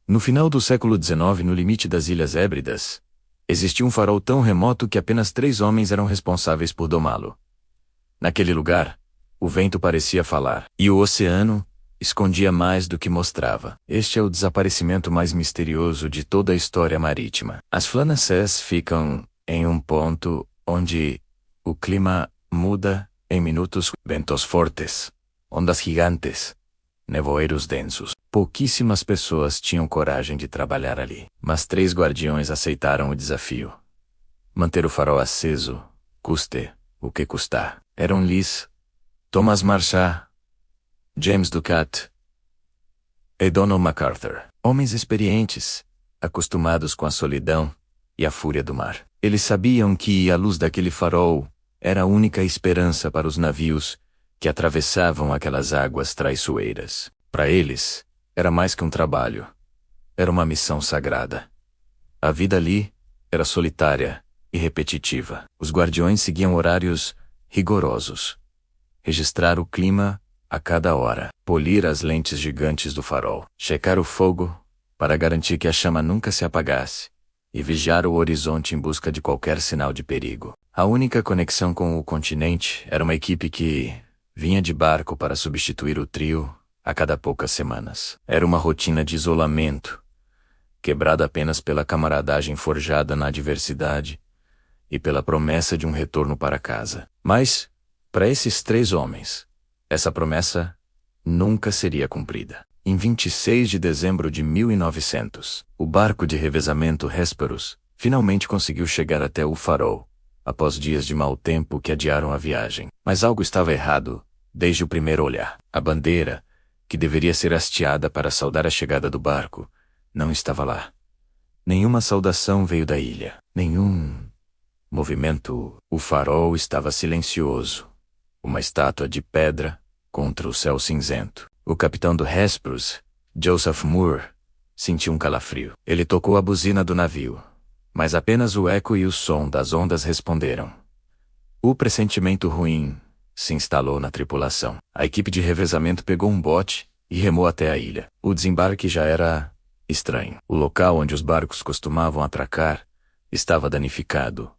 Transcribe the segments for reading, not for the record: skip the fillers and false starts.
No final do século XIX, no limite das Ilhas Hébridas, existia um farol tão remoto que apenas 3 homens eram responsáveis por domá-lo. Naquele lugar, o vento parecia falar, e o oceano escondia mais do que mostrava. Este é o desaparecimento mais misterioso de toda a história marítima. As Flanacés ficam em um ponto onde o clima muda em minutos, ventos fortes, ondas gigantes, nevoeiros densos. Pouquíssimas pessoas tinham coragem de trabalhar ali, mas 3 guardiões aceitaram o desafio. Manter o farol aceso, custe o que custar. Eram Liz, Thomas Marchand, James Ducat e Donald MacArthur. Homens experientes, acostumados com a solidão e a fúria do mar. Eles sabiam que a luz daquele farol era a única esperança para os navios que atravessavam aquelas águas traiçoeiras. Para eles, era mais que um trabalho. Era uma missão sagrada. A vida ali era solitária e repetitiva. Os guardiões seguiam horários rigorosos. Registrar o clima a cada hora. Polir as lentes gigantes do farol. Checar o fogo para garantir que a chama nunca se apagasse. E vigiar o horizonte em busca de qualquer sinal de perigo. A única conexão com o continente era uma equipe que vinha de barco para substituir o trio a cada poucas semanas. Era uma rotina de isolamento, quebrada apenas pela camaradagem forjada na adversidade e pela promessa de um retorno para casa. Mas, para esses 3 homens, essa promessa nunca seria cumprida. Em 26 de dezembro de 1900, o barco de revezamento Hesperus finalmente conseguiu chegar até o farol, após dias de mau tempo que adiaram a viagem. Mas algo estava errado desde o primeiro olhar. A bandeira, que deveria ser hasteada para saudar a chegada do barco, não estava lá. Nenhuma saudação veio da ilha. Nenhum movimento. O farol estava silencioso. Uma estátua de pedra contra o céu cinzento. O capitão do Hesperus, Joseph Moore, sentiu um calafrio. Ele tocou a buzina do navio, mas apenas o eco e o som das ondas responderam. O pressentimento ruim se instalou na tripulação. A equipe de revezamento pegou um bote e remou até a ilha. O desembarque já era estranho. O local onde os barcos costumavam atracar estava danificado,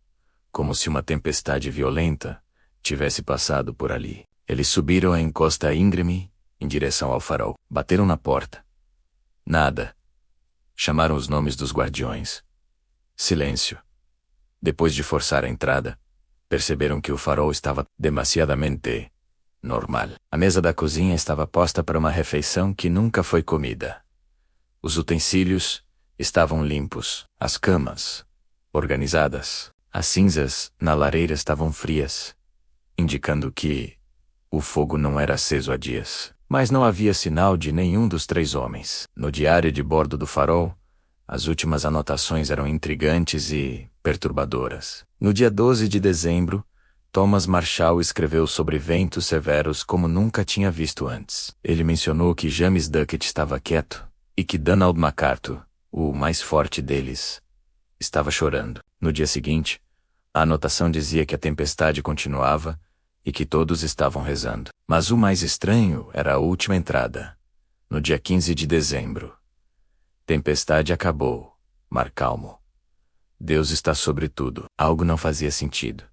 como se uma tempestade violenta tivesse passado por ali. Eles subiram a encosta íngreme em direção ao farol. Bateram na porta. Nada. Chamaram os nomes dos guardiões. Silêncio. Depois de forçar a entrada, perceberam que o farol estava demasiadamente normal. A mesa da cozinha estava posta para uma refeição que nunca foi comida. Os utensílios estavam limpos. As camas, organizadas. As cinzas na lareira estavam frias, indicando que o fogo não era aceso há dias. Mas não havia sinal de nenhum dos 3 homens. No diário de bordo do farol, as últimas anotações eram intrigantes e perturbadoras. No dia 12 de dezembro, Thomas Marshall escreveu sobre ventos severos como nunca tinha visto antes. Ele mencionou que James Ducat estava quieto e que Donald MacArthur, o mais forte deles, estava chorando. No dia seguinte, a anotação dizia que a tempestade continuava e que todos estavam rezando. Mas o mais estranho era a última entrada, no dia 15 de dezembro. Tempestade acabou. Mar calmo. Deus está sobre tudo. Algo não fazia sentido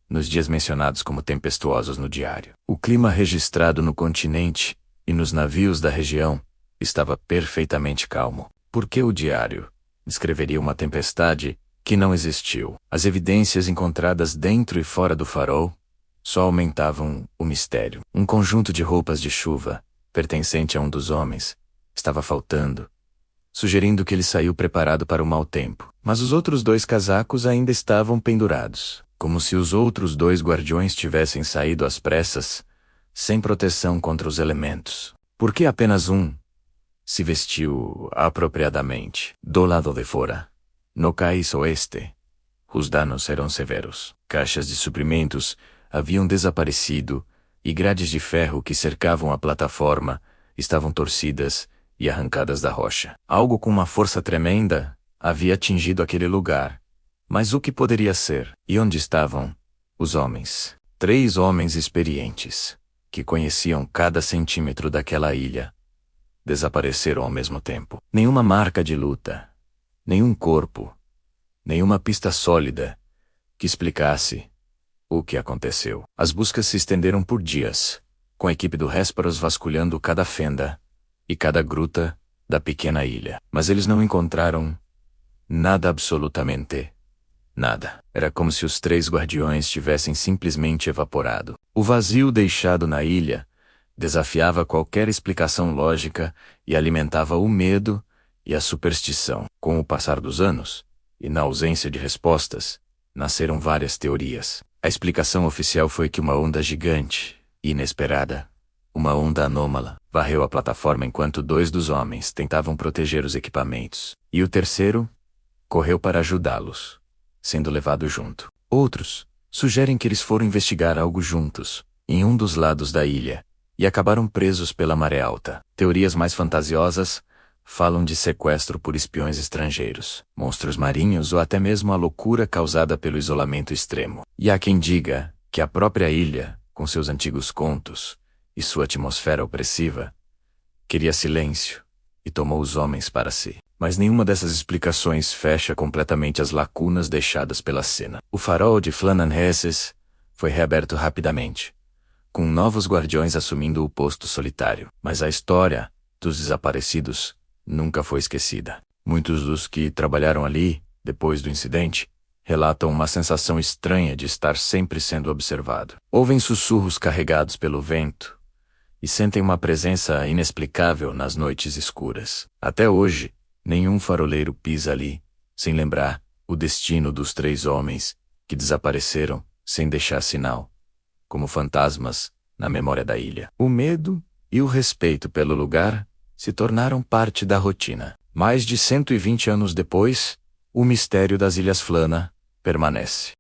nos dias mencionados como tempestuosos no diário. O clima registrado no continente e nos navios da região estava perfeitamente calmo. Por que o diário descreveria uma tempestade que não existiu? As evidências encontradas dentro e fora do farol só aumentavam o mistério. Um conjunto de roupas de chuva, pertencente a um dos homens, estava faltando, sugerindo que ele saiu preparado para o mau tempo. Mas os outros 2 casacos ainda estavam pendurados, como se os outros 2 guardiões tivessem saído às pressas, sem proteção contra os elementos. Por que apenas um se vestiu apropriadamente? Do lado de fora, no cais oeste, os danos eram severos. Caixas de suprimentos haviam desaparecido e grades de ferro que cercavam a plataforma estavam torcidas e arrancadas da rocha. Algo com uma força tremenda havia atingido aquele lugar. Mas o que poderia ser? E onde estavam os homens? 3 homens experientes, que conheciam cada centímetro daquela ilha, desapareceram ao mesmo tempo. Nenhuma marca de luta, nenhum corpo, nenhuma pista sólida que explicasse o que aconteceu. As buscas se estenderam por dias, com a equipe do Hesperos vasculhando cada fenda e cada gruta da pequena ilha. Mas eles não encontraram nada, absolutamente nada. Era como se os 3 guardiões tivessem simplesmente evaporado. O vazio deixado na ilha desafiava qualquer explicação lógica e alimentava o medo e a superstição. Com o passar dos anos, e na ausência de respostas, nasceram várias teorias. A explicação oficial foi que uma onda gigante, inesperada, uma onda anômala, varreu a plataforma enquanto 2 dos homens tentavam proteger os equipamentos, e o terceiro correu para ajudá-los, sendo levado junto. Outros sugerem que eles foram investigar algo juntos, em um dos lados da ilha, e acabaram presos pela maré alta. Teorias mais fantasiosas falam de sequestro por espiões estrangeiros, monstros marinhos ou até mesmo a loucura causada pelo isolamento extremo. E há quem diga que a própria ilha, com seus antigos contos e sua atmosfera opressiva, queria silêncio e tomou os homens para si. Mas nenhuma dessas explicações fecha completamente as lacunas deixadas pela cena. O farol de Flannan-Hesses foi reaberto rapidamente, com novos guardiões assumindo o posto solitário. Mas a história dos desaparecidos nunca foi esquecida. Muitos dos que trabalharam ali, depois do incidente, relatam uma sensação estranha de estar sempre sendo observado. Ouvem sussurros carregados pelo vento e sentem uma presença inexplicável nas noites escuras. Até hoje, nenhum faroleiro pisa ali, sem lembrar o destino dos 3 homens que desapareceram sem deixar sinal, como fantasmas na memória da ilha. O medo e o respeito pelo lugar se tornaram parte da rotina. Mais de 120 anos depois, o mistério das Ilhas Flana permanece.